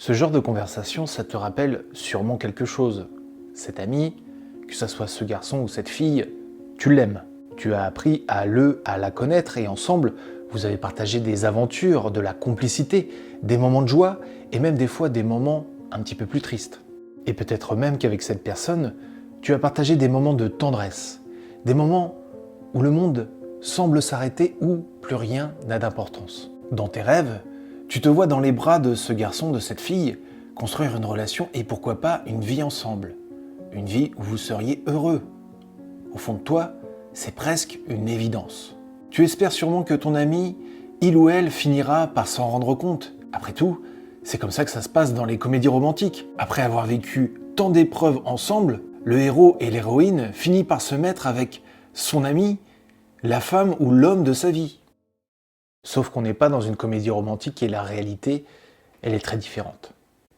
Ce genre de conversation, ça te rappelle sûrement quelque chose. Cet ami, que ce soit ce garçon ou cette fille, tu l'aimes. Tu as appris à la connaître et ensemble, vous avez partagé des aventures, de la complicité, des moments de joie et même des fois des moments un petit peu plus tristes. Et peut-être même qu'avec cette personne, tu as partagé des moments de tendresse, des moments où le monde semble s'arrêter, où plus rien n'a d'importance. Dans tes rêves, tu te vois dans les bras de ce garçon, de cette fille, construire une relation et pourquoi pas une vie ensemble. Une vie où vous seriez heureux. Au fond de toi, c'est presque une évidence. Tu espères sûrement que ton ami, il ou elle, finira par s'en rendre compte. Après tout, c'est comme ça que ça se passe dans les comédies romantiques. Après avoir vécu tant d'épreuves ensemble, le héros et l'héroïne finissent par se mettre avec son ami, la femme ou l'homme de sa vie. Sauf qu'on n'est pas dans une comédie romantique et la réalité, elle est très différente.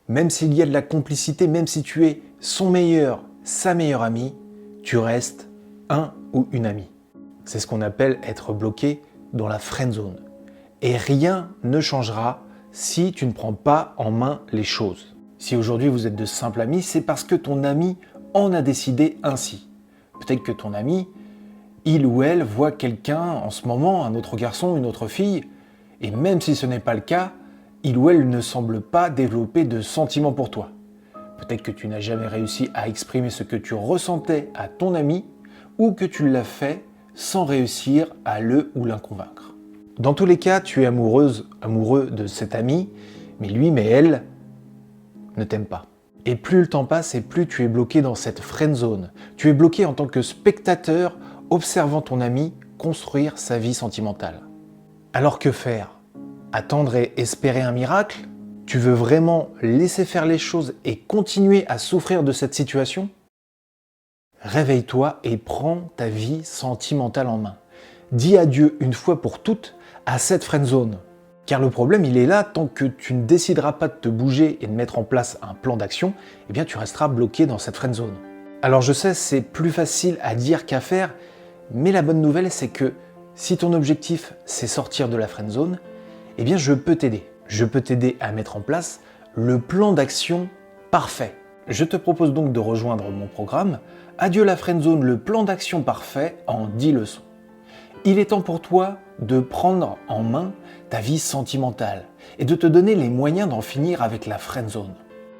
Même s'il y a de la complicité, même si tu es son meilleur, sa meilleure amie, tu restes un ou une amie. C'est ce qu'on appelle être bloqué dans la friend zone. Et rien ne changera si tu ne prends pas en main les choses. Si aujourd'hui vous êtes de simples amis, c'est parce que ton ami en a décidé ainsi. Peut-être que ton ami, il ou elle voit quelqu'un en ce moment, un autre garçon, une autre fille, et même si ce n'est pas le cas, il ou elle ne semble pas développer de sentiments pour toi. Peut-être que tu n'as jamais réussi à exprimer ce que tu ressentais à ton ami, ou que tu l'as fait sans réussir à le ou la convaincre. Dans tous les cas, tu es amoureuse, amoureux de cet ami, mais lui, mais elle ne t'aime pas. Et plus le temps passe et plus tu es bloqué dans cette friend zone. Tu es bloqué en tant que spectateur, observant ton ami construire sa vie sentimentale. Alors que faire? Attendre et espérer un miracle? Tu veux vraiment laisser faire les choses et continuer à souffrir de cette situation? Réveille-toi et prends ta vie sentimentale en main. Dis adieu une fois pour toutes à cette friend zone. Car le problème, il est là, tant que tu ne décideras pas de te bouger et de mettre en place un plan d'action, eh bien tu resteras bloqué dans cette friend zone. Alors je sais, c'est plus facile à dire qu'à faire, mais la bonne nouvelle, c'est que si ton objectif, c'est sortir de la friend zone, eh bien je peux t'aider. Je peux t'aider à mettre en place le plan d'action parfait. Je te propose donc de rejoindre mon programme Adieu la friend zone, le plan d'action parfait en 10 leçons. Il est temps pour toi de prendre en main ta vie sentimentale et de te donner les moyens d'en finir avec la friend zone.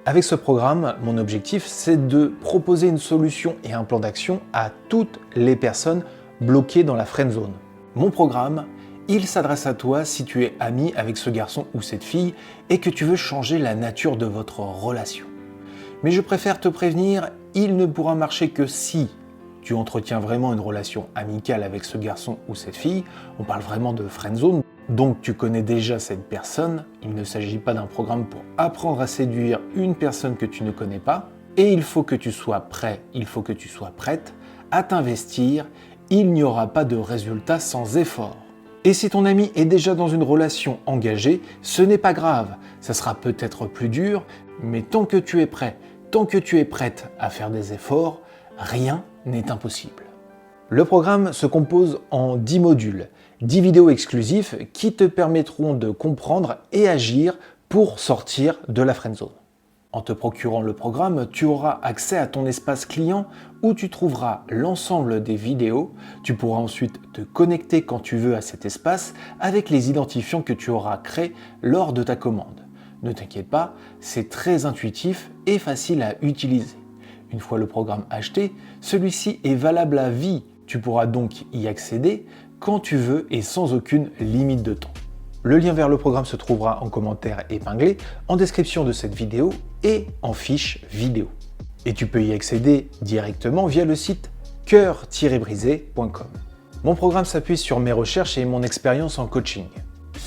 Avec ce programme, mon objectif, c'est de proposer une solution et un plan d'action à toutes les personnes bloquées dans la friend zone. Mon programme, il s'adresse à toi si tu es ami avec ce garçon ou cette fille et que tu veux changer la nature de votre relation. Mais je préfère te prévenir, il ne pourra marcher que si tu entretiens vraiment une relation amicale avec ce garçon ou cette fille. On parle vraiment de friend zone, donc tu connais déjà cette personne. Il ne s'agit pas d'un programme pour apprendre à séduire une personne que tu ne connais pas. Et il faut que tu sois prêt, il faut que tu sois prête à t'investir. Il n'y aura pas de résultat sans effort. Et si ton ami est déjà dans une relation engagée, ce n'est pas grave. Ça sera peut-être plus dur, mais tant que tu es prêt, tant que tu es prête à faire des efforts, rien n'est impossible. Le programme se compose en 10 modules, 10 vidéos exclusives qui te permettront de comprendre et agir pour sortir de la friend zone. En te procurant le programme, tu auras accès à ton espace client où tu trouveras l'ensemble des vidéos. Tu pourras ensuite te connecter quand tu veux à cet espace avec les identifiants que tu auras créés lors de ta commande. Ne t'inquiète pas, c'est très intuitif et facile à utiliser. Une fois le programme acheté, celui-ci est valable à vie. Tu pourras donc y accéder quand tu veux et sans aucune limite de temps. Le lien vers le programme se trouvera en commentaire épinglé, en description de cette vidéo et en fiche vidéo. Et tu peux y accéder directement via le site coeur-brisé.com. Mon programme s'appuie sur mes recherches et mon expérience en coaching.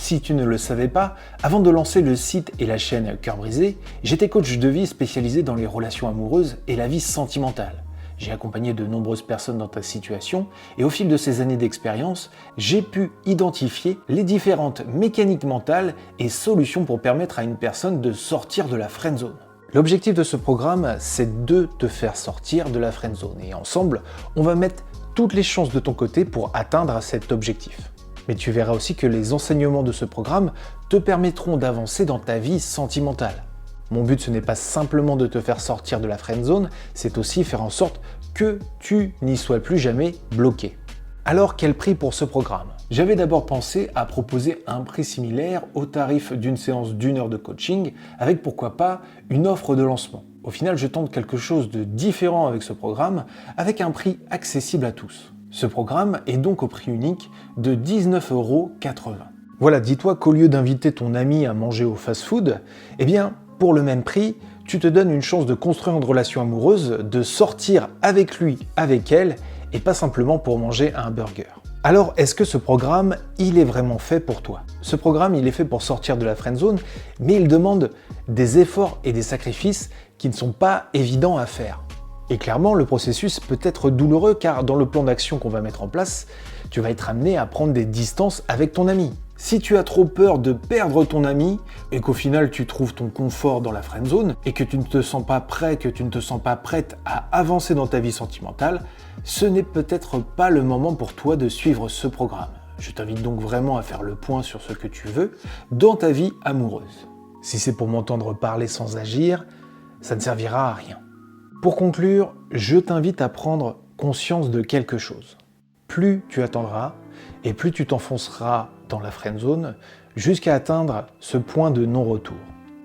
Si tu ne le savais pas, avant de lancer le site et la chaîne Cœur Brisé, j'étais coach de vie spécialisé dans les relations amoureuses et la vie sentimentale. J'ai accompagné de nombreuses personnes dans ta situation et au fil de ces années d'expérience, j'ai pu identifier les différentes mécaniques mentales et solutions pour permettre à une personne de sortir de la friend zone. L'objectif de ce programme, c'est de te faire sortir de la friend zone et ensemble, on va mettre toutes les chances de ton côté pour atteindre cet objectif. Mais tu verras aussi que les enseignements de ce programme te permettront d'avancer dans ta vie sentimentale. Mon but, ce n'est pas simplement de te faire sortir de la friendzone, c'est aussi faire en sorte que tu n'y sois plus jamais bloqué. Alors, quel prix pour ce programme? J'avais d'abord pensé à proposer un prix similaire au tarif d'une séance d'1 heure de coaching, avec pourquoi pas une offre de lancement. Au final, je tente quelque chose de différent avec ce programme, avec un prix accessible à tous. Ce programme est donc au prix unique de 19,80 €. Voilà, dis-toi qu'au lieu d'inviter ton ami à manger au fast-food, eh bien, pour le même prix, tu te donnes une chance de construire une relation amoureuse, de sortir avec lui, avec elle, et pas simplement pour manger un burger. Alors, est-ce que ce programme, il est vraiment fait pour toi? Ce programme, il est fait pour sortir de la friendzone, mais il demande des efforts et des sacrifices qui ne sont pas évidents à faire. Et clairement, le processus peut être douloureux car dans le plan d'action qu'on va mettre en place, tu vas être amené à prendre des distances avec ton ami. Si tu as trop peur de perdre ton ami et qu'au final tu trouves ton confort dans la friendzone et que tu ne te sens pas prêt, que tu ne te sens pas prête à avancer dans ta vie sentimentale, ce n'est peut-être pas le moment pour toi de suivre ce programme. Je t'invite donc vraiment à faire le point sur ce que tu veux dans ta vie amoureuse. Si c'est pour m'entendre parler sans agir, ça ne servira à rien. Pour conclure, je t'invite à prendre conscience de quelque chose. Plus tu attendras et plus tu t'enfonceras dans la friendzone jusqu'à atteindre ce point de non-retour.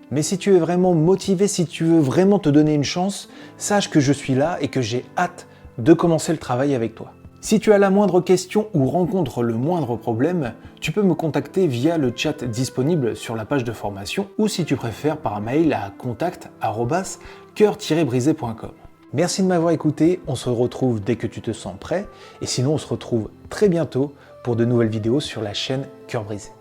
Mais si tu es vraiment motivé, si tu veux vraiment te donner une chance, sache que je suis là et que j'ai hâte de commencer le travail avec toi. Si tu as la moindre question ou rencontres le moindre problème, tu peux me contacter via le chat disponible sur la page de formation ou si tu préfères par mail à contact@coeur-brisé.com. Merci de m'avoir écouté, on se retrouve dès que tu te sens prêt et sinon on se retrouve très bientôt pour de nouvelles vidéos sur la chaîne Cœur Brisé.